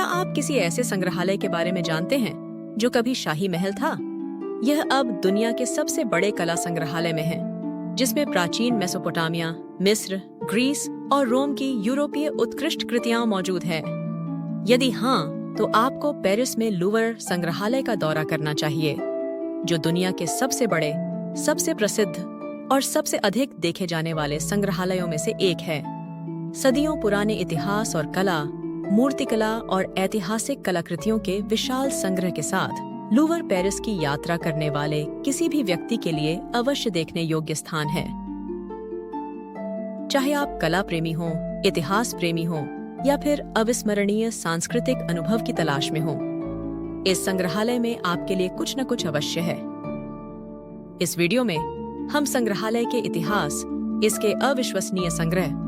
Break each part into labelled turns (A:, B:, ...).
A: आप किसी ऐसे संग्रहालय के बारे में जानते हैं जो कभी शाही महल था? यह अब दुनिया के सबसे बड़े कला संग्रहालय में है, जिसमें प्राचीन मेसोपोटामिया, मिस्र, ग्रीस और रोम की यूरोपीय उत्कृष्ट कृतियां मौजूद है। यदि हाँ, तो आपको पेरिस में लूवर संग्रहालय का दौरा करना चाहिए, जो दुनिया के सबसे बड़े, सबसे प्रसिद्ध और सबसे अधिक देखे जाने वाले संग्रहालयों में से एक है। सदियों पुराने इतिहास और कला, मूर्तिकला और ऐतिहासिक कलाकृतियों के विशाल संग्रह के साथ लूवर पेरिस की यात्रा करने वाले किसी भी व्यक्ति के लिए अवश्य देखने योग्य स्थान है। चाहे आप कला प्रेमी हों, इतिहास प्रेमी हों या फिर अविस्मरणीय सांस्कृतिक अनुभव की तलाश में हों, इस संग्रहालय में आपके लिए कुछ न कुछ अवश्य है। इस वीडियो में हम संग्रहालय के इतिहास, इसके अविश्वसनीय संग्रह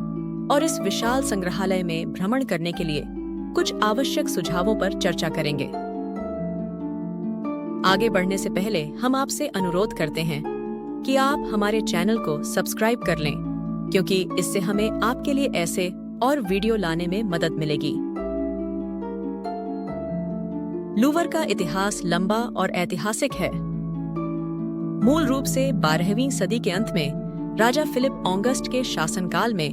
A: और इस विशाल संग्रहालय में भ्रमण करने के लिए कुछ आवश्यक सुझावों पर चर्चा करेंगे। आगे बढ़ने से पहले हम आपसे अनुरोध करते हैं कि आप हमारे चैनल को सब्सक्राइब कर लें, क्योंकि इससे हमें आपके लिए ऐसे और वीडियो लाने में मदद मिलेगी। लूवर का इतिहास लंबा और ऐतिहासिक है। मूल रूप से 12वीं सदी के अंत में राजा फिलिप ऑगस्ट के शासनकाल में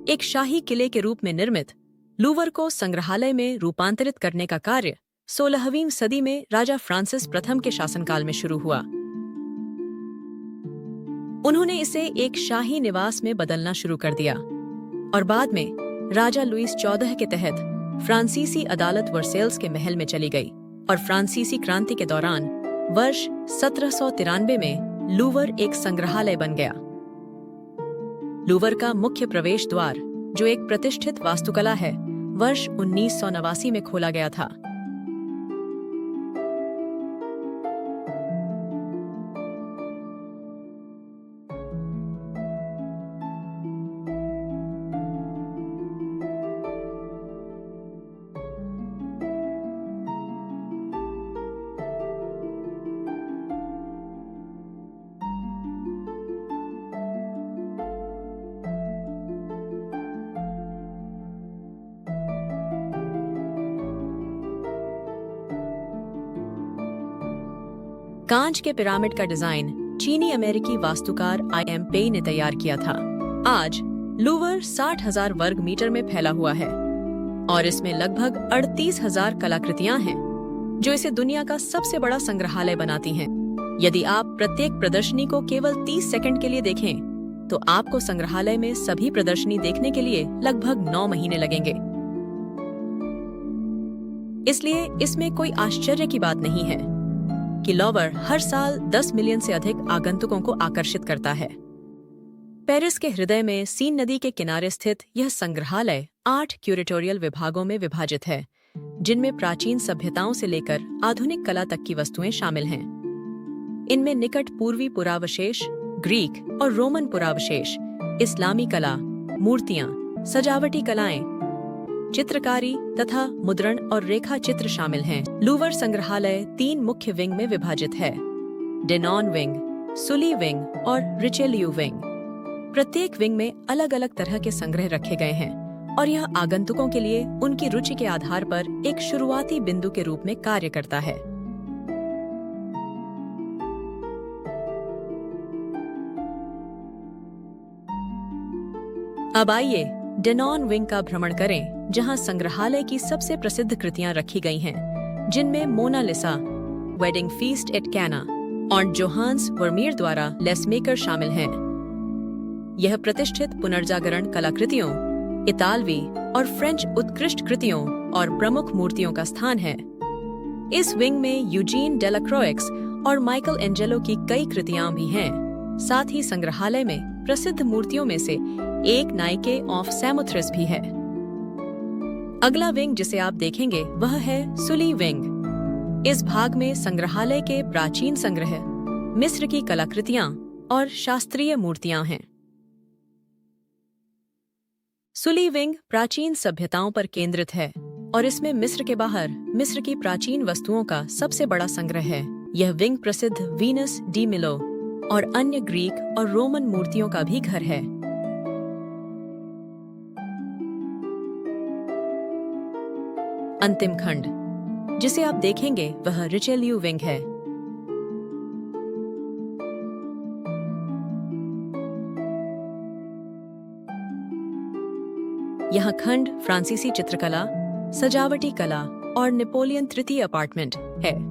A: एक शाही किले के रूप में निर्मित लूवर को संग्रहालय में रूपांतरित करने का कार्य 16वीं सदी में राजा फ्रांसिस प्रथम के शासनकाल में शुरू हुआ। उन्होंने इसे एक शाही निवास में बदलना शुरू कर दिया और बाद में राजा लुईस चौदह के तहत फ्रांसीसी अदालत वर्सेल्स के महल में चली गई और फ्रांसीसी क्रांति के दौरान वर्ष 1793 में लूवर एक संग्रहालय बन गया। लूवर का मुख्य प्रवेश द्वार, जो एक प्रतिष्ठित वास्तुकला है, वर्ष 1989 में खोला गया था। कांच के पिरामिड का डिजाइन चीनी अमेरिकी वास्तुकार आई.एम. पे ने तैयार किया था। आज लूवर 60,000 वर्ग मीटर में फैला हुआ है और इसमें लगभग 38,000 कलाकृतियां हैं, जो इसे दुनिया का सबसे बड़ा संग्रहालय बनाती हैं। यदि आप प्रत्येक प्रदर्शनी को केवल 30 सेकंड के लिए देखें, तो आपको संग्रहालय में सभी प्रदर्शनी देखने के लिए लगभग 9 महीने लगेंगे। इसलिए इसमें कोई आश्चर्य की बात नहीं है कि लूवर हर साल 10 मिलियन से अधिक आगंतुकों को आकर्षित करता है। पेरिस के हृदय में सीन नदी के किनारे स्थित यह संग्रहालय 8 क्यूरेटोरियल विभागों में विभाजित है, जिनमें प्राचीन सभ्यताओं से लेकर आधुनिक कला तक की वस्तुएं शामिल हैं। इनमें निकट पूर्वी पुरावशेष, ग्रीक और रोमन पुरावशेष, इस्लामी कला, मूर्तियां, सजावटी कलाएं, चित्रकारी तथा मुद्रण और रेखा चित्र शामिल हैं। लूवर संग्रहालय 3 मुख्य विंग में विभाजित है: डेनॉन विंग, सुली विंग और रिचेलियू विंग। प्रत्येक विंग में अलग अलग तरह के संग्रह रखे गए हैं और यह आगंतुकों के लिए उनकी रुचि के आधार पर एक शुरुआती बिंदु के रूप में कार्य करता है। अब आइए डेनॉन विंग का भ्रमण करें, जहां संग्रहालय की सबसे प्रसिद्ध कृतियां रखी गई हैं, जिनमें मोनालिसा, वेडिंग फीस्ट एट कैना और जोहान्स वर्मीयर द्वारा लेसमेकर शामिल हैं। यह प्रतिष्ठित पुनर्जागरण कलाकृतियों, इतालवी और फ्रेंच उत्कृष्ट कृतियों और प्रमुख मूर्तियों का स्थान है। इस विंग में यूजीन डेलाक्रोइक्स और माइकल एंजेलो की कई कृतियां भी हैं। साथ ही संग्रहालय में प्रसिद्ध मूर्तियों में से एक नाइके ऑफ सैमोथ्रिस भी है। अगला विंग जिसे आप देखेंगे वह है सुली विंग। इस भाग में संग्रहालय के प्राचीन संग्रह, मिस्र की कलाकृतियां और शास्त्रीय मूर्तियां हैं। सुली विंग प्राचीन सभ्यताओं पर केंद्रित है और इसमें मिस्र के बाहर मिस्र की प्राचीन वस्तुओं का सबसे बड़ा संग्रह है। यह विंग प्रसिद्ध वीनस डी मिलो और अन्य ग्रीक और रोमन मूर्तियों का भी घर है। अंतिम खंड जिसे आप देखेंगे वह रिचेलियू विंग है। यह खंड फ्रांसीसी चित्रकला, सजावटी कला और नेपोलियन तृतीय अपार्टमेंट है।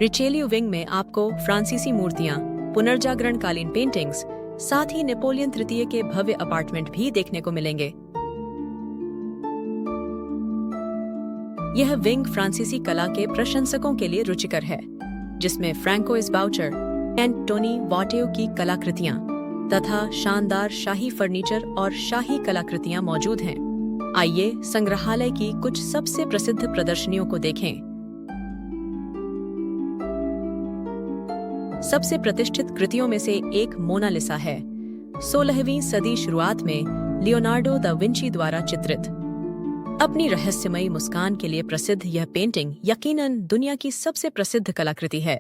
A: रिचेलियू विंग में आपको फ्रांसीसी मूर्तियां, पुनर्जागरणकालीन पेंटिंग्स, साथ ही नेपोलियन तृतीय के भव्य अपार्टमेंट भी देखने को मिलेंगे। यह विंग फ्रांसीसी कला के प्रशंसकों के लिए रुचिकर है, जिसमें फ्रैंकोइस बाउचर, एंटोनी वाटेओ की कलाकृतियां तथा शानदार शाही फर्नीचर और शाही कलाकृतियां मौजूद हैं। आइए संग्रहालय की कुछ सबसे प्रसिद्ध प्रदर्शनियों को देखें। सबसे प्रतिष्ठित कृतियों में से एक मोनालिसा है, 16वीं सदी शुरुआत में लियोनार्डो दा विंची द्वारा चित्रित। अपनी रहस्यमयी मुस्कान के लिए प्रसिद्ध यह पेंटिंग यकीनन दुनिया की सबसे प्रसिद्ध कलाकृति है।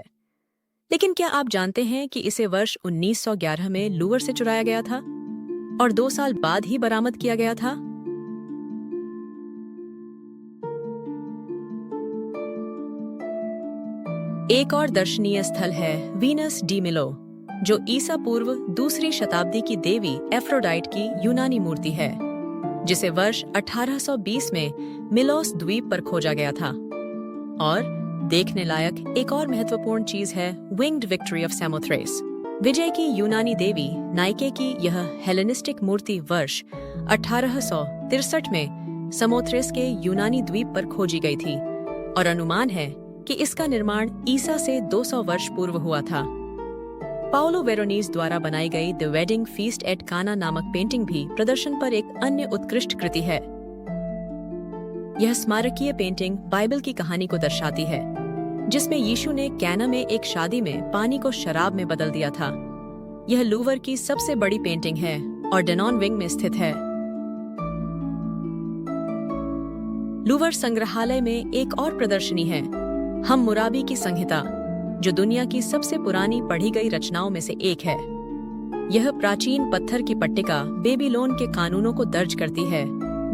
A: लेकिन क्या आप जानते हैं कि इसे वर्ष 1911 में लूवर से चुराया गया था और 2 साल बाद ही बरामद किया गया था? एक और दर्शनीय स्थल है वीनस डी मिलो, जो ईसा पूर्व 2री शताब्दी की देवी एफ्रोडाइट की यूनानी मूर्ति है, जिसे वर्ष 1820 में मिलोस द्वीप पर खोजा गया था। और देखने लायक एक और महत्वपूर्ण चीज है विंग्ड विक्ट्री ऑफ सैमोथ्रेस, विजय की यूनानी देवी नाइके की यह हेलेनिस्टिक मूर्ति वर्ष 1863 में समोथ्रेस के यूनानी द्वीप पर खोजी गई थी और अनुमान है कि इसका निर्माण ईसा से 200 वर्ष पूर्व हुआ था। पाओलो वेरोनीज द्वारा बनाई गई द वेडिंग फीस्ट एट काना नामक पेंटिंग भी प्रदर्शन पर एक अन्य उत्कृष्ट कृति है। यह स्मारकीय पेंटिंग बाइबल की कहानी को दर्शाती है, जिसमें यीशु ने कैना में एक शादी में पानी को शराब में बदल दिया था। यह लूवर की सबसे बड़ी पेंटिंग है और डेनॉन विंग में स्थित है। लूवर संग्रहालय में एक और प्रदर्शनी है, हम्मुराबी की संहिता, जो दुनिया की सबसे पुरानी पढ़ी गई रचनाओं में से एक है। यह प्राचीन पत्थर की पट्टिका बेबीलोन के कानूनों को दर्ज करती है,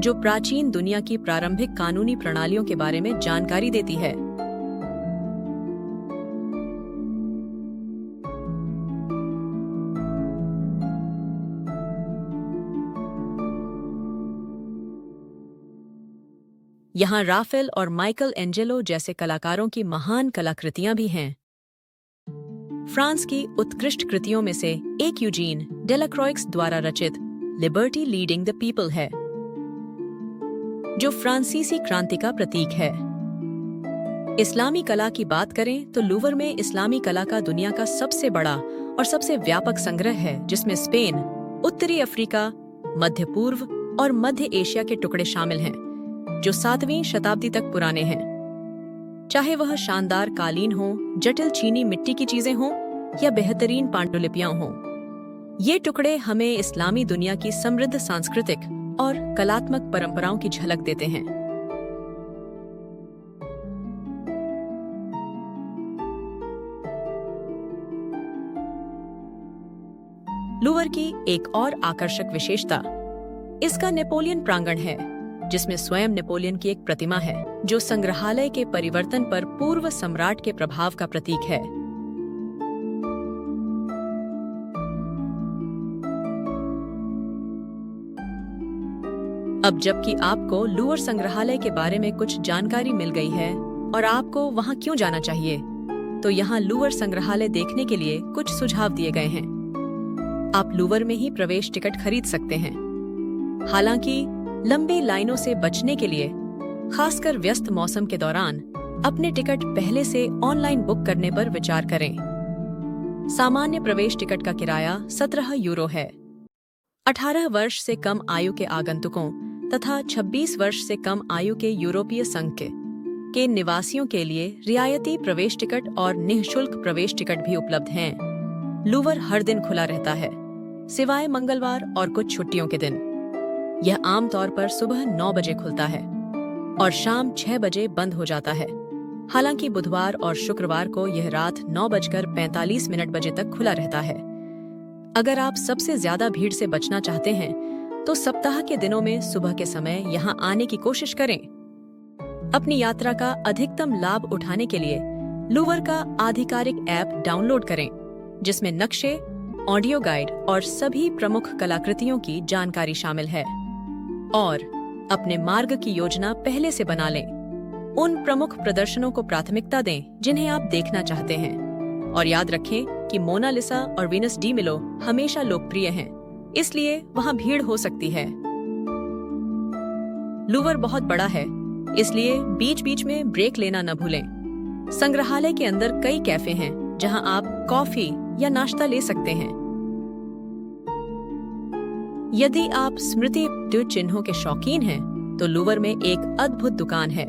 A: जो प्राचीन दुनिया की प्रारंभिक कानूनी प्रणालियों के बारे में जानकारी देती है। यहाँ राफेल और माइकल एंजेलो जैसे कलाकारों की महान कलाकृतियां भी हैं। फ्रांस की उत्कृष्ट कृतियों में से एक यूजीन डेलाक्रॉइक्स द्वारा रचित लिबर्टी लीडिंग द पीपल है, जो फ्रांसीसी क्रांति का प्रतीक है। इस्लामी कला की बात करें तो लूवर में इस्लामी कला का दुनिया का सबसे बड़ा और सबसे व्यापक संग्रह है, जिसमें स्पेन, उत्तरी अफ्रीका, मध्य पूर्व और मध्य एशिया के टुकड़े शामिल हैं, जो 7वीं शताब्दी तक पुराने हैं। चाहे वह शानदार कालीन हो, जटिल चीनी मिट्टी की चीजें हों या बेहतरीन पांडुलिपियां हों, ये टुकड़े हमें इस्लामी दुनिया की समृद्ध सांस्कृतिक और कलात्मक परंपराओं की झलक देते हैं। लूवर की एक और आकर्षक विशेषता इसका नेपोलियन प्रांगण है, जिसमें स्वयं नेपोलियन की एक प्रतिमा है, जो संग्रहालय के परिवर्तन पर पूर्व सम्राट के प्रभाव का प्रतीक है। अब जबकि आपको लूवर संग्रहालय के बारे में कुछ जानकारी मिल गई है और आपको वहां क्यों जाना चाहिए, तो यहाँ लूवर संग्रहालय देखने के लिए कुछ सुझाव दिए गए हैं। आप लूवर में ही प्रवेश टिकट खरीद सकते हैं। हालांकि लंबी लाइनों से बचने के लिए, खासकर व्यस्त मौसम के दौरान, अपने टिकट पहले से ऑनलाइन बुक करने पर विचार करें। सामान्य प्रवेश टिकट का किराया 17 यूरो है। 18 वर्ष से कम आयु के आगंतुकों तथा 26 वर्ष से कम आयु के यूरोपीय संघ के निवासियों के लिए रियायती प्रवेश टिकट और निःशुल्क प्रवेश टिकट भी उपलब्ध हैं। लूवर हर दिन खुला रहता है, सिवाय मंगलवार और कुछ छुट्टियों के दिन। यह आमतौर पर सुबह 9 बजे खुलता है और शाम 6 बजे बंद हो जाता है। हालांकि बुधवार और शुक्रवार को यह रात 9:45 बजे तक खुला रहता है। अगर आप सबसे ज्यादा भीड़ से बचना चाहते हैं तो सप्ताह के दिनों में सुबह के समय यहाँ आने की कोशिश करें। अपनी यात्रा का अधिकतम लाभ उठाने के लिए लूवर का आधिकारिक ऐप डाउनलोड करें, जिसमें नक्शे, ऑडियो गाइड और सभी प्रमुख कलाकृतियों की जानकारी शामिल है। और अपने मार्ग की योजना पहले से बना लें। उन प्रमुख प्रदर्शनों को प्राथमिकता दें जिन्हें आप देखना चाहते हैं। और याद रखें कि मोनालिसा और वीनस डी मिलो हमेशा लोकप्रिय हैं, इसलिए वहां भीड़ हो सकती है। लूवर बहुत बड़ा है, इसलिए बीच बीच में ब्रेक लेना न भूलें। संग्रहालय के अंदर कई कैफे हैं जहां आप कॉफी या नाश्ता ले सकते हैं। यदि आप स्मृति चिन्हों के शौकीन हैं, तो लूवर में एक अद्भुत दुकान है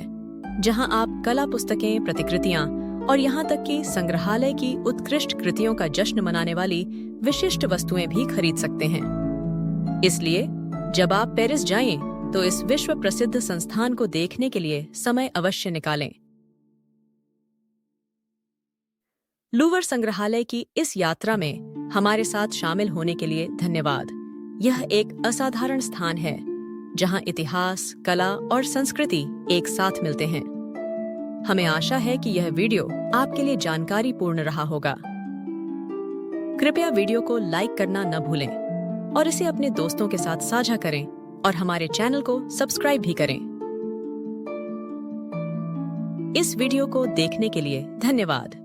A: जहां आप कला पुस्तकें, प्रतिकृतियां और यहां तक कि संग्रहालय की उत्कृष्ट कृतियों का जश्न मनाने वाली विशिष्ट वस्तुएं भी खरीद सकते हैं। इसलिए जब आप पेरिस जाएं, तो इस विश्व प्रसिद्ध संस्थान को देखने के लिए समय अवश्य निकालें। लूवर संग्रहालय की इस यात्रा में हमारे साथ शामिल होने के लिए धन्यवाद। यह एक असाधारण स्थान है जहां इतिहास, कला और संस्कृति एक साथ मिलते हैं। हमें आशा है कि यह वीडियो आपके लिए जानकारीपूर्ण रहा होगा। कृपया वीडियो को लाइक करना न भूलें और इसे अपने दोस्तों के साथ साझा करें और हमारे चैनल को सब्सक्राइब भी करें। इस वीडियो को देखने के लिए धन्यवाद।